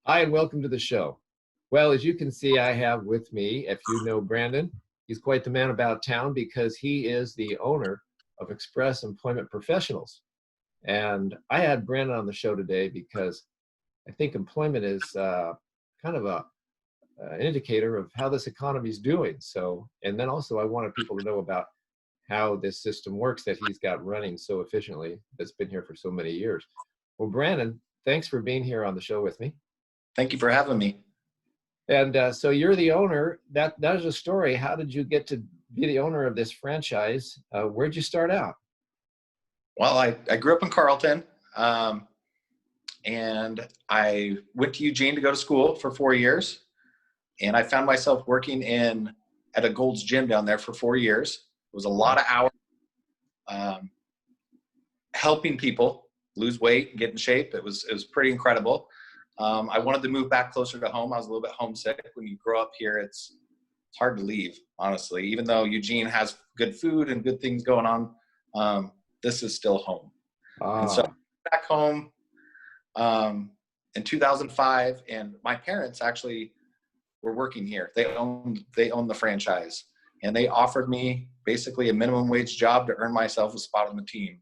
Hi, and welcome to the show. Well, as you can see, I have with me, if you know Brandon, he's quite the man about town because he is the owner of Express Employment Professionals. And I had Brandon on the show today because I think employment is kind of an indicator of how this economy is doing. So, and then also I wanted people to know about how this system works that he's got running so efficiently, that's been here for so many years. Well, Brandon, thanks for being here on the show with me. Thank you for having me. And so you're the owner. That is a story. How did you get to be the owner of this franchise? Where'd you start out? Well, I grew up in Carlton, and I went to Eugene to go to school for 4 years. And I found myself working at a Gold's Gym down there for 4 years. It was a lot of hours, helping people lose weight and get in shape. It was pretty incredible. I wanted to move back closer to home. I was a little bit homesick. When you grow up here, it's hard to leave, honestly. Even though Eugene has good food and good things going on, this is still home. And so back home in 2005, and my parents actually were working here. They own the franchise, and they offered me basically a minimum wage job to earn myself a spot on the team.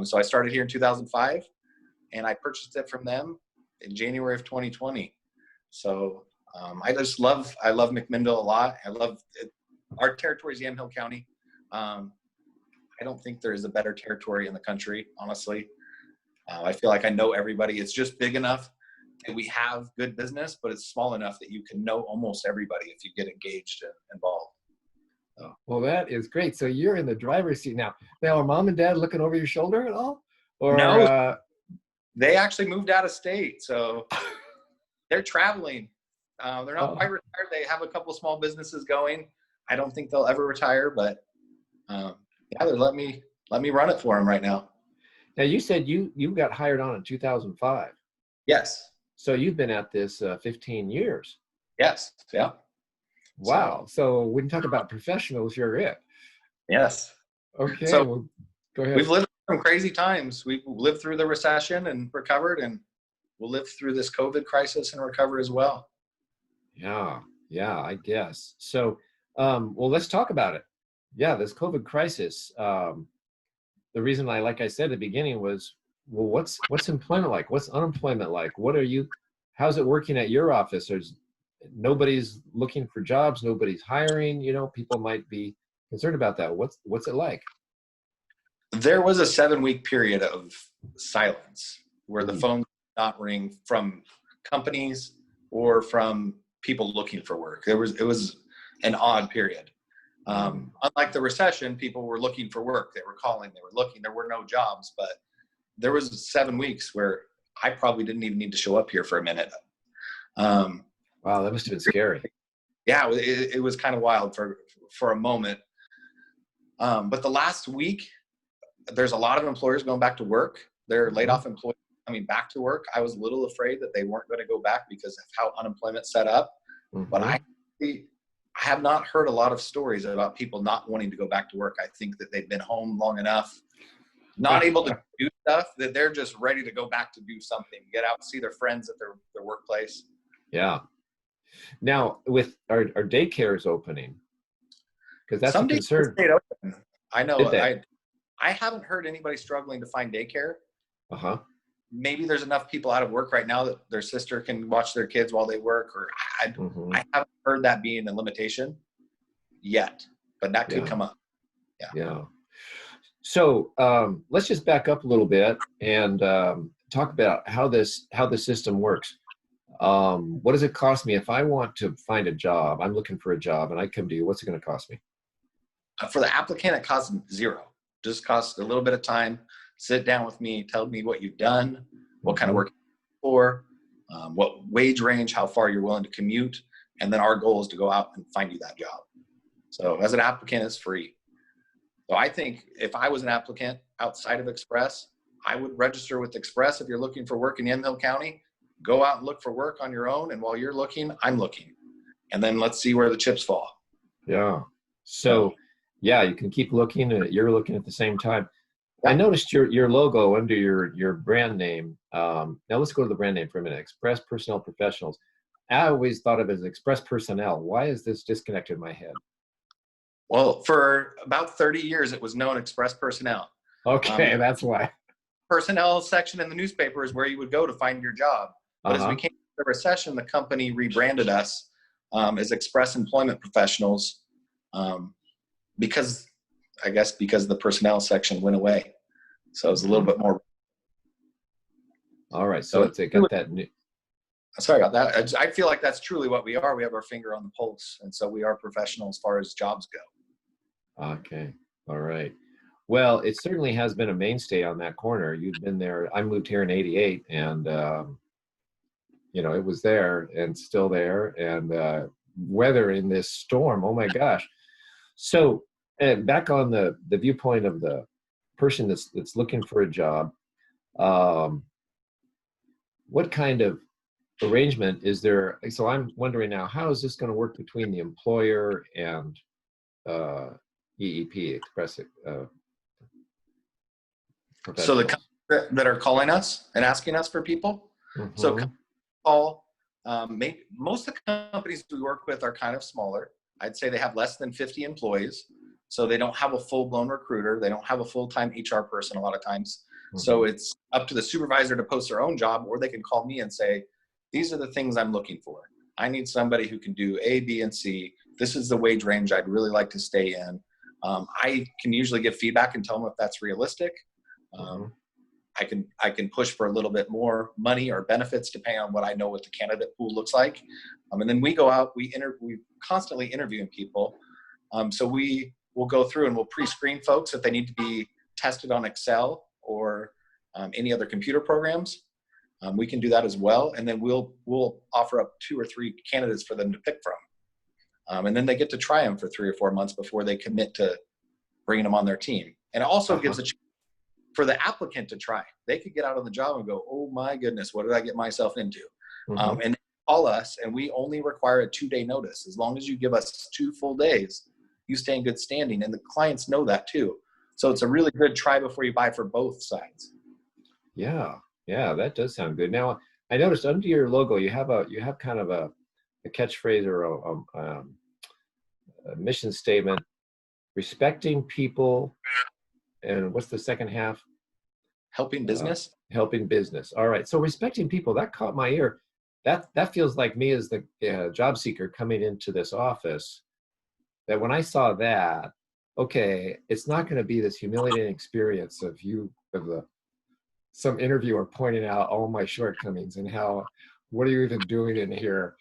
So I started here in 2005, and I purchased it from them in January of 2020. So I love McMinnville a lot. I love it. Our territory is Yamhill County. I don't think there is a better territory in the country, honestly. I feel like I know everybody. It's just big enough that we have good business, but it's small enough that you can know almost everybody if you get engaged and involved. Oh, well, that is great. So you're in the driver's seat now. Now, are mom and dad looking over your shoulder at all? Or no, they actually moved out of state, so they're traveling. They're not quite retired. They have a couple small businesses going. I don't think they'll ever retire, but yeah, they let me run it for them right now. Now, you said you got hired on in 2005. Yes. So you've been at this 15 years. Yes. Yeah. Wow. So when you talk about professionals, you're it. Yes. Okay. So well, go ahead. We've lived some crazy times. We've lived through the recession and recovered, and we'll live through this COVID crisis and recover as well. Yeah, I guess. So, well, let's talk about it. Yeah, this COVID crisis. The reason like I said at the beginning was, well, what's employment like? What's unemployment like? How's it working at your office? Nobody's looking for jobs. Nobody's hiring. People might be concerned about that. What's it like? There was a 7-week period of silence where the phone did not ring from companies or from people looking for work. It was an odd period. Unlike the recession, people were looking for work. They were calling, they were looking. There were no jobs, but there was 7 weeks where I probably didn't even need to show up here for a minute. Wow, that must have been scary. Yeah, it was kind of wild for a moment. But the last week, there's a lot of employers going back to work. They're laid off employees coming back to work. I was a little afraid that they weren't going to go back because of how unemployment's set up. But I have not heard a lot of stories about people not wanting to go back to work. I think that they've been home long enough, not able to do stuff, that they're just ready to go back to do something, get out, see their friends at their workplace. Yeah. Now, with our daycares opening, because that's a concern. Stayed open. I know. I haven't heard anybody struggling to find daycare. Maybe there's enough people out of work right now that their sister can watch their kids while they work, or I haven't heard that being a limitation yet, but that could come up. Yeah. So let's just back up a little bit and talk about how the system works. What does it cost me if I want to find a job? I'm looking for a job and I come to you. What's it going to cost me? For the applicant, it costs zero. Just costs a little bit of time. Sit down with me, tell me what you've done, what kind of work you're for, what wage range, how far you're willing to commute. And then our goal is to go out and find you that job. So as an applicant, it's free. So I think if I was an applicant outside of Express, I would register with Express. If you're looking for work in Yamhill County, go out and look for work on your own. And while you're looking, I'm looking. And then let's see where the chips fall. Yeah. So yeah, you can keep looking. You're looking at the same time. I Yeah. noticed your logo under your brand name. Now let's go to the brand name for a minute. Express Personnel Professionals. I always thought of it as Express Personnel. Why is this disconnected in my head? Well, for about 30 years, it was known Express Personnel. Okay, that's why. Personnel section in the newspaper is where you would go to find your job. But as we came to the recession, the company rebranded us as Express Employment Professionals because, I guess, because the personnel section went away. So it was a little bit more. All right, so it's got that new. Sorry about that. I feel like that's truly what we are. We have our finger on the pulse, and so we are professional as far as jobs go. Okay, all right. Well, it certainly has been a mainstay on that corner. You've been there. I moved here in '88, and it was there and still there. And weather in this storm, oh my gosh. So, and back on the viewpoint of the person that's looking for a job, what kind of arrangement is there? So I'm wondering now, how is this going to work between the employer and EEP, Express So the Professionals? companies that are calling us and asking us for people. Mm-hmm. So call. Most of the companies we work with are kind of smaller. I'd say they have less than 50 employees. So they don't have a full-blown recruiter. They don't have a full-time HR person a lot of times. Mm-hmm. So it's up to the supervisor to post their own job, or they can call me and say, these are the things I'm looking for. I need somebody who can do A, B, and C. This is the wage range I'd really like to stay in. I can usually give feedback and tell them if that's realistic. I can push for a little bit more money or benefits depending on what I know what the candidate pool looks like. And then we go out, we constantly interviewing people. So we will go through and we'll pre-screen folks if they need to be tested on Excel or any other computer programs. We can do that as well. And then we'll offer up 2 or 3 candidates for them to pick from. And then they get to try them for 3 or 4 months before they commit to bringing them on their team. And it also gives a chance for the applicant to try. They could get out on the job and go, oh my goodness, what did I get myself into? And they call us, and we only require a 2-day notice. As long as you give us 2 full days, you stay in good standing. And the clients know that too. So it's a really good try before you buy for both sides. Yeah, that does sound good. Now, I noticed under your logo, you have kind of a catchphrase or a mission statement: respecting people. And what's the second half? Helping business. Helping business. All right. So respecting people, that caught my ear. That feels like me as the job seeker coming into this office. That when I saw that, okay, it's not going to be this humiliating experience of some interviewer pointing out all my shortcomings and what are you even doing in here?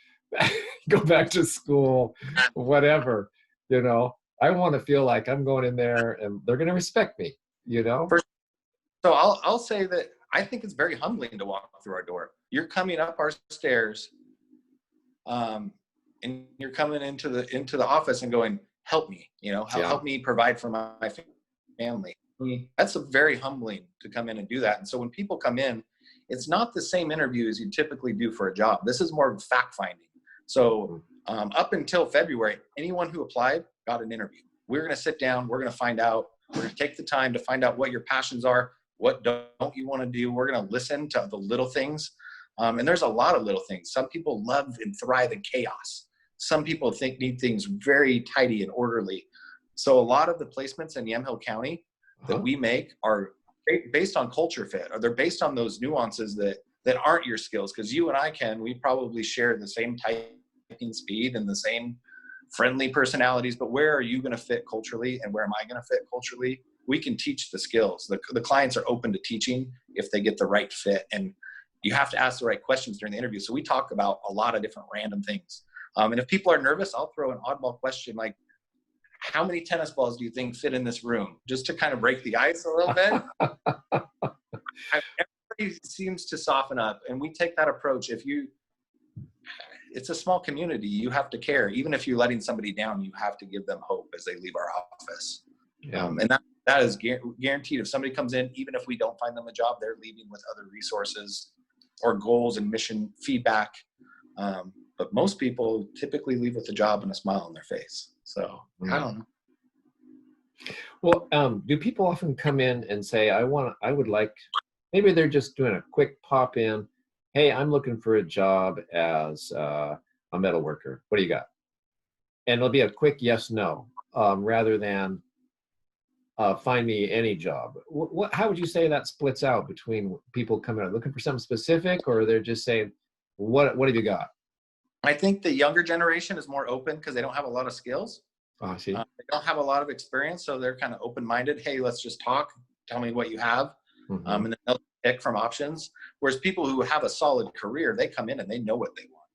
Go back to school, whatever, I want to feel like I'm going in there and they're going to respect me, So I'll say that I think it's very humbling to walk through our door. You're coming up our stairs, and you're coming into the office and going, help me, help me provide for my family. That's very humbling to come in and do that. And so when people come in, it's not the same interview as you typically do for a job. This is more fact finding. So up until February, anyone who applied got an interview. We're going to sit down. We're going to find out. We're going to take the time to find out what your passions are. What don't you want to do? We're going to listen to the little things. And there's a lot of little things. Some people love and thrive in chaos. Some people need things very tidy and orderly. So a lot of the placements in Yamhill County that we make are based on culture fit, or they're based on those nuances that aren't your skills. Because you and we probably share the same typing speed and the same friendly personalities, but where are you going to fit culturally and where am I going to fit culturally? We can teach the skills. The clients are open to teaching if they get the right fit, and you have to ask the right questions during the interview. So we talk about a lot of different random things. And if people are nervous, I'll throw an oddball question like, how many tennis balls do you think fit in this room? Just to kind of break the ice a little bit. Everybody seems to soften up, and we take that approach. It's a small community. You have to care. Even if you're letting somebody down, you have to give them hope as they leave our office. Yeah. And that is guaranteed. If somebody comes in, even if we don't find them a job, they're leaving with other resources or goals and mission feedback. But most people typically leave with a job and a smile on their face. So I don't know. Well, do people often come in and say, I would like, maybe they're just doing a quick pop in. Hey, I'm looking for a job as a metal worker. What do you got? And it'll be a quick yes, no, rather than find me any job. How would you say that splits out between people coming out looking for something specific, or they're just saying, what have you got? I think the younger generation is more open because they don't have a lot of skills. Oh, I see. They don't have a lot of experience, so they're kind of open-minded. Hey, let's just talk. Tell me what you have, Mm-hmm. and then they'll pick from options. Whereas people who have a solid career, they come in and they know what they want.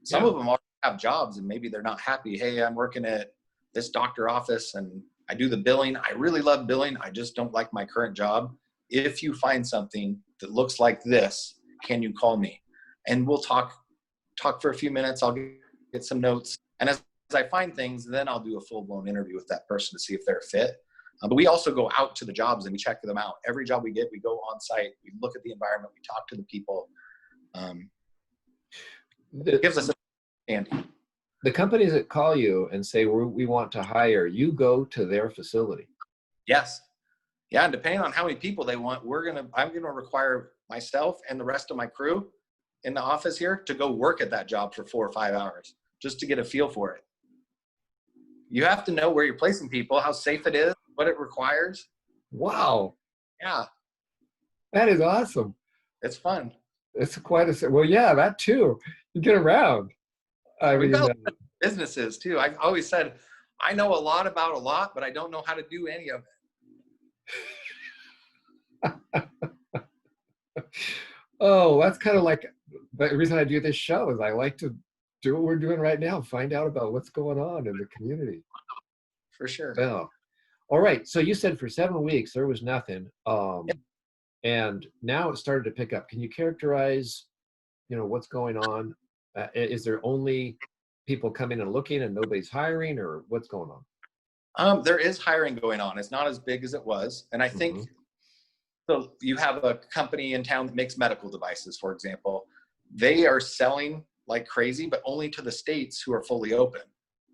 Some Yeah. of them already have jobs, and maybe they're not happy. Hey, I'm working at this doctor office, and I do the billing. I really love billing. I just don't like my current job. If you find something that looks like this, can you call me? And we'll talk for a few minutes. I'll get some notes. And as I find things, then I'll do a full-blown interview with that person to see if they're a fit. But we also go out to the jobs and we check them out. Every job we get, we go on site, we look at the environment, we talk to the people. It gives us a understanding. The companies that call you and say, we want to hire, you go to their facility. Yes. Yeah, and depending on how many people they want, I'm gonna require myself and the rest of my crew in the office here to go work at that job for 4 or 5 hours just to get a feel for it. You have to know where you're placing people, how safe it is, what it requires. Wow. Yeah, That is awesome. it's fun. It's quite a, well, yeah, that too. You get around. I We've mean, got a lot of businesses too. I've always said, I know a lot about a lot, but I don't know how to do any of it. oh, that's kind of like the reason I do this show is I like to do what we're doing right now, find out about what's going on in the community. For sure. So, all right. So you said for 7 weeks there was nothing, and now it started to pick up. Can you characterize, what's going on? Is there only people coming and looking and nobody's hiring, or what's going on? There is hiring going on. It's not as big as it was. And I think, so you have a company in town that makes medical devices, for example. They are selling like crazy, but only to the states who are fully open.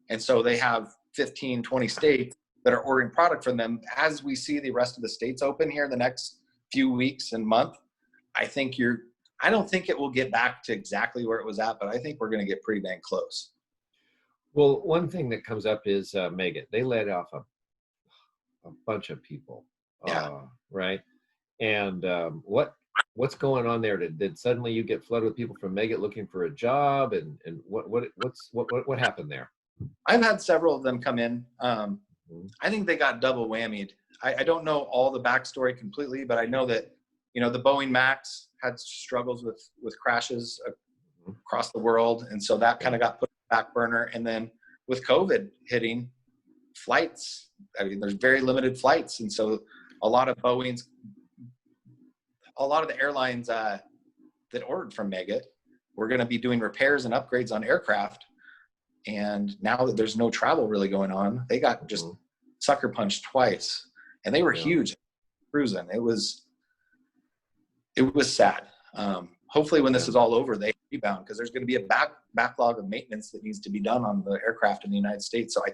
And so they have 15, 20 states that are ordering product from them. As we see the rest of the states open here in the next few weeks and month, I don't think it will get back to exactly where it was at, but I think we're going to get pretty dang close. Well, one thing that comes up is Megan. They let off a bunch of people, right? And what's going on there? Did suddenly you get flooded with people from Megget looking for a job, and what happened there? I've had several of them come in. I think they got double whammied. I don't know all the backstory completely, but I know that the Boeing Max had struggles with crashes across the world, and so that kind of got put on the back burner. And then with COVID hitting, flights, I mean, there's very limited flights, and so a lot of the airlines that ordered from Megget were going to be doing repairs and upgrades on aircraft. And now that there's no travel really going on, they got just sucker punched twice, and they were huge cruising. It was sad. Hopefully when this is all over, they rebound, because there's going to be a backlog of maintenance that needs to be done on the aircraft in the United States. So I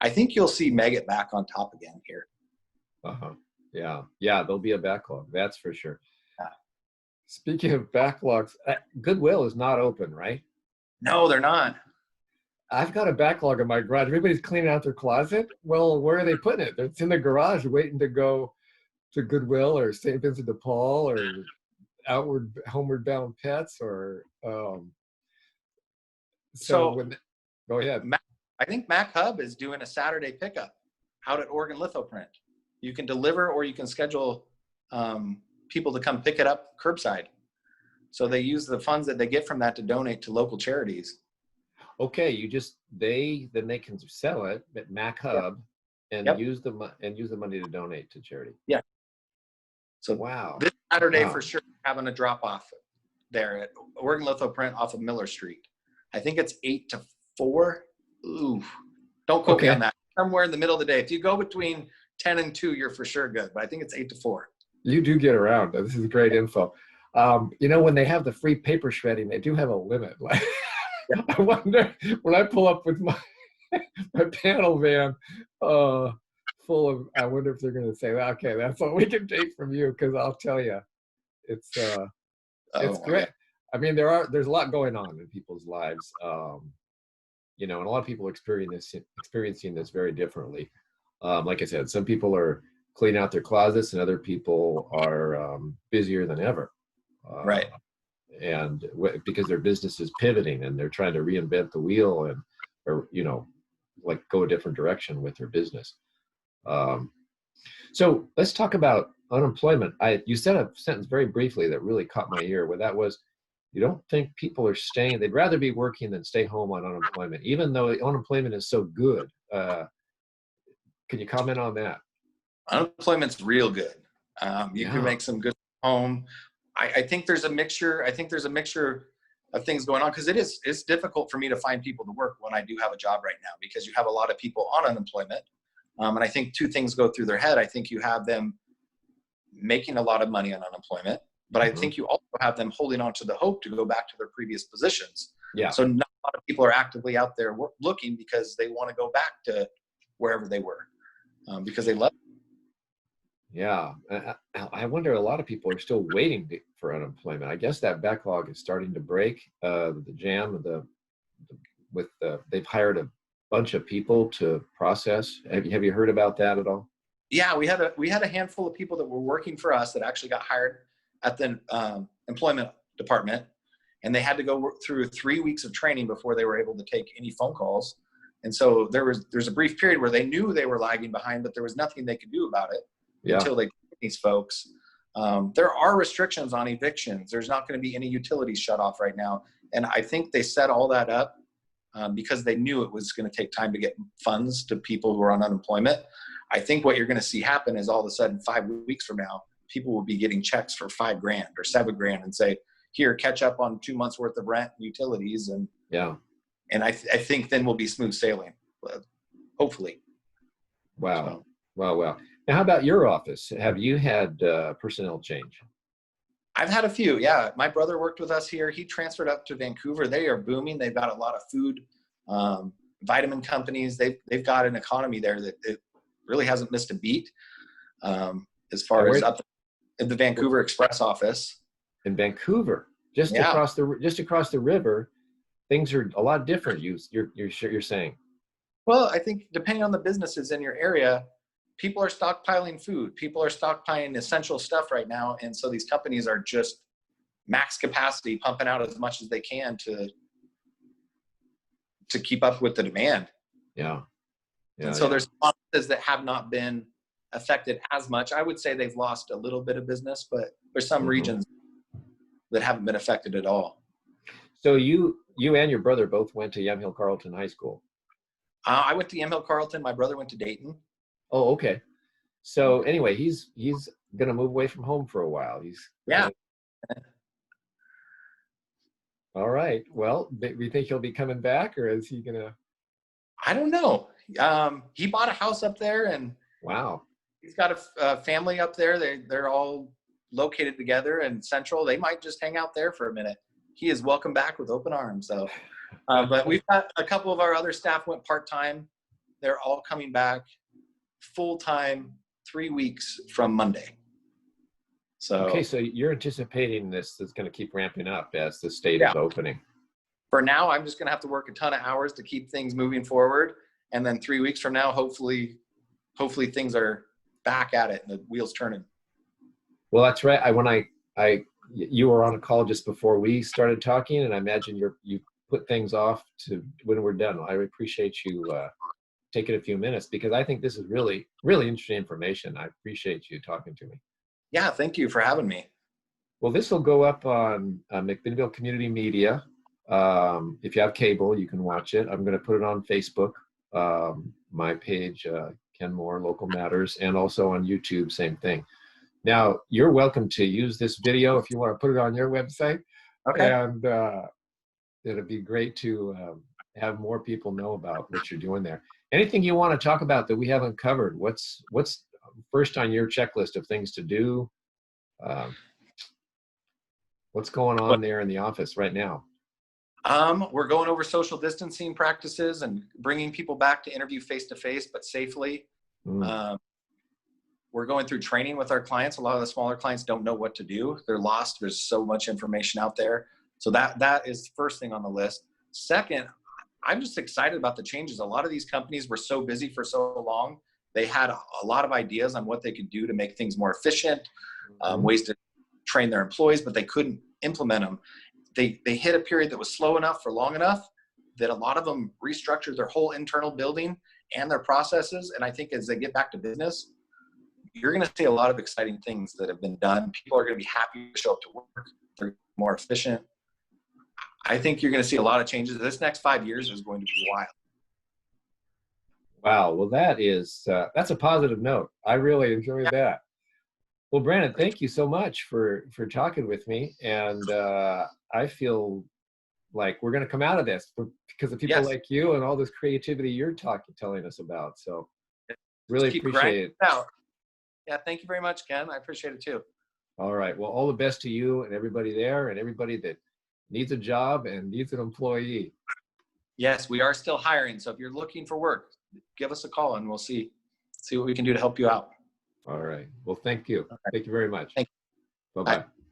think you'll see Megget back on top again here. Yeah, there'll be a backlog, that's for sure. Yeah. Speaking of backlogs, Goodwill is not open, right? No, they're not. I've got a backlog in my garage. Everybody's cleaning out their closet. Well, where are they putting it? It's in the garage waiting to go to Goodwill or St. Vincent de Paul or homeward bound pets or go ahead. I think Mac Hub is doing a Saturday pickup out at Oregon Lithoprint. You can deliver, or you can schedule people to come pick it up curbside. So they use the funds that they get from that to donate to local charities. Okay, then they can sell it at Mac Hub and use the money to donate to charity. Yeah. So wow. This Saturday for sure, having a drop off there at Oregon Lithoprint off of Miller Street. I think it's 8 to 4. Ooh, don't quote me on that. Somewhere in the middle of the day. If you go between 10 and 2, you're for sure good. But I think it's 8 to 4. You do get around. This is great info. When they have the free paper shredding, they do have a limit. I wonder when I pull up with my panel van full of, I wonder if they're going to say, okay, that's all we can take from you. Cause I'll tell you, it's, it's Oh my great. God. I mean, there's a lot going on in people's lives. You know, and a lot of people experiencing this very differently. Like I said, some people are cleaning out their closets and other people are busier than ever. Right. And because their business is pivoting and they're trying to reinvent the wheel and, or, you know, like go a different direction with their business. Um, so let's talk about unemployment. You said a sentence very briefly that really caught my ear, where that was, you don't think people are staying, they'd rather be working than stay home on unemployment, even though unemployment is so good. Can you comment on that? Unemployment's real good. You can Yeah. make some good home. I think there's a mixture. I think there's a mixture of things going on, because it's difficult for me to find people to work when I do have a job right now, because you have a lot of people on unemployment. And I think two things go through their head. I think you have them making a lot of money on unemployment, but I Mhm. think you also have them holding on to the hope to go back to their previous positions. Yeah. So not a lot of people are actively out there looking because they want to go back to wherever they were, because they love. Yeah. I wonder, a lot of people are still waiting for unemployment. I guess that backlog is starting to break. The jam of they've hired a bunch of people to process. Have you heard about that at all? Yeah, we had a handful of people that were working for us that actually got hired at the employment department, and they had to go work through 3 weeks of training before they were able to take any phone calls. And so there's a brief period where they knew they were lagging behind, but there was nothing they could do about it Yeah. until they took these folks. There are restrictions on evictions. There's not going to be any utilities shut off right now, and I think they set all that up because they knew it was going to take time to get funds to people who are on unemployment. I think what you're going to see happen is all of a sudden 5 weeks from now, people will be getting checks for $5,000 or $7,000 and say, here, catch up on 2 months worth of rent and utilities. Yeah. And I think then we'll be smooth sailing, hopefully. Wow. So Wow. Now, how about your office? Have you had personnel change? I've had a few. Yeah. My brother worked with us here. He transferred up to Vancouver. They are booming. They've got a lot of food, vitamin companies. They've got an economy there that it really hasn't missed a beat, as And far as where up in the Vancouver Express office. in Vancouver, just Yeah. across the river, things are a lot different. You're saying. Well, I think depending on the businesses in your area, people are stockpiling food. People are stockpiling essential stuff right now. And so these companies are just max capacity, pumping out as much as they can to keep up with the demand. Yeah. And Yeah. so Yeah. there's offices that have not been affected as much. I would say they've lost a little bit of business, but there's some Mhm. regions that haven't been affected at all. So you and your brother both went to Yamhill Carleton High School. I went to Yamhill Carleton. My brother went to Dayton. Oh, okay. So anyway, he's gonna move away from home for a while. He's Yeah. all right. Well, we think he'll be coming back, or is he gonna? I don't know. He bought a house up there, and Wow. he's got a family up there. They're all located together in Central. They might just hang out there for a minute. He is welcome back with open arms. So, but we've got a couple of our other staff went part-time. They're all coming back full-time 3 weeks from Monday. So, Okay, so you're anticipating this is going to keep ramping up as the state yeah, is opening. for now, I'm just going to have to work a ton of hours to keep things moving forward. And then 3 weeks from now, hopefully things are back at it and the wheels turning. Well, that's right. You were on a call just before we started talking, and I imagine you put things off to when we're done. I appreciate you taking a few minutes, because I think this is really, really interesting information. I appreciate you talking to me. Yeah, thank you for having me. Well, this will go up on McMinnville Community Media. If you have cable, you can watch it. I'm going to put it on Facebook, my page, Ken Moore, Local Matters, and also on YouTube, same thing. Now, you're welcome to use this video if you want to put it on your website. Okay. And it'd be great to have more people know about what you're doing there. Anything you want to talk about that we haven't covered? What's first on your checklist of things to do? What's going on there in the office right now? We're going over social distancing practices and bringing people back to interview face-to-face, but safely. Mm. We're going through training with our clients. A lot of the smaller clients don't know what to do. They're lost. There's so much information out there. So that is the first thing on the list. Second, I'm just excited about the changes. A lot of these companies were so busy for so long. They had a lot of ideas on what they could do to make things more efficient, ways to train their employees, but they couldn't implement them. They hit a period that was slow enough for long enough that a lot of them restructured their whole internal building and their processes. And I think as they get back to business, you're going to see a lot of exciting things that have been done. People are going to be happy to show up to work. They're more efficient. I think you're going to see a lot of changes. This next 5 years is going to be wild. Wow. Well, that's a positive note. I really enjoyed that. Well, Brandon, thank you so much for talking with me. And I feel like we're going to come out of this because of people like you and all this creativity you're telling us about. So really appreciate it. Out. Yeah, thank you very much, Ken. I appreciate it too. All right. Well, all the best to you and everybody there and everybody that needs a job and needs an employee. Yes, we are still hiring. So if you're looking for work, give us a call and we'll see what we can do to help you out. All right. Well, thank you. Thank you very much. Thank you. Bye-bye. Bye.